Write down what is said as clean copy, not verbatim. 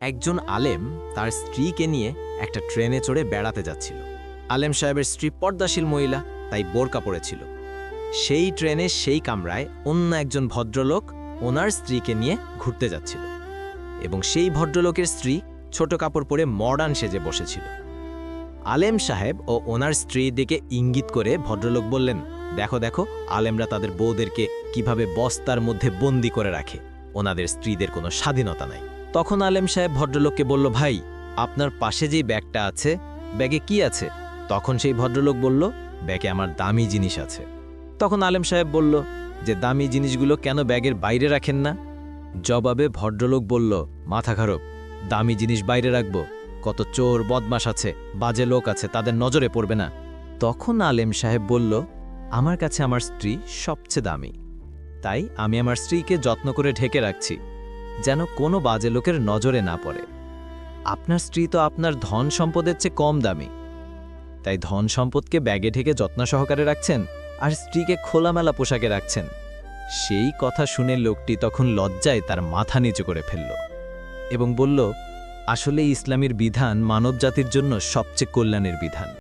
একজন আলেম তার স্ত্রীকে নিয়ে একটা ট্রেনে চড়ে বেড়াতে যাচ্ছিল। আলেম সাহেবের স্ত্রী পর্দাশীল মহিলা, তাই বোরকা পরেছিল। সেই ট্রেনে সেই কামরায় অন্য একজন ভদ্রলোক ওনার স্ত্রীকে নিয়ে ঘুরতে যাচ্ছিল এবং সেই ভদ্রলোকের স্ত্রী ছোট কাপড় পরে মডার্ন সেজে বসেছিল। আলেম সাহেব ও ওনার স্ত্রীর দিকে ইঙ্গিত করে ভদ্রলোক বললেন, দেখো দেখো, আলেমরা তাদের বউদেরকে কিভাবে বস্তার মধ্যে বন্দি করে রাখে, ওনাদের স্ত্রীদের কোনো স্বাধীনতা নাই। তখন আলেম সাহেব ভদ্রলোককে বলল, ভাই, আপনার পাশে যেই ব্যাগটা আছে, ব্যাগে কি আছে? তখন সেই ভদ্রলোক বলল, ব্যাগে আমার দামি জিনিস আছে। তখন আলেম সাহেব বলল, যে দামি জিনিসগুলো কেন ব্যাগের বাইরে রাখেন না? জবাবে ভদ্রলোক বলল, মাথা খারাপ, দামি জিনিস বাইরে রাখবো? কত চোর বদমাশ আছে, বাজে লোক আছে, তাদের নজরে পড়বে না? তখন আলেম সাহেব বলল, আমার কাছে আমার স্ত্রী সবচেয়ে দামি, তাই আমি আমার স্ত্রীকে যত্ন করে ঢেকে রাখছি, যেন কোনো বাজে লোকের নজরে না পড়ে। আপনার স্ত্রী তো আপনার ধন সম্পদের চেয়ে কম দামি, তাই ধন সম্পদকে ব্যাগে ঢেকে যত্ন সহকারে রাখছেন আর স্ত্রীকে খোলামেলা পোশাকে রাখছেন। সেই কথা শুনে লোকটি তখন লজ্জায় তার মাথা নিচু করে ফেলল এবং বলল, আসলে ইসলামের বিধান মানবজাতির জন্য সবচেয়ে কল্যাণের বিধান।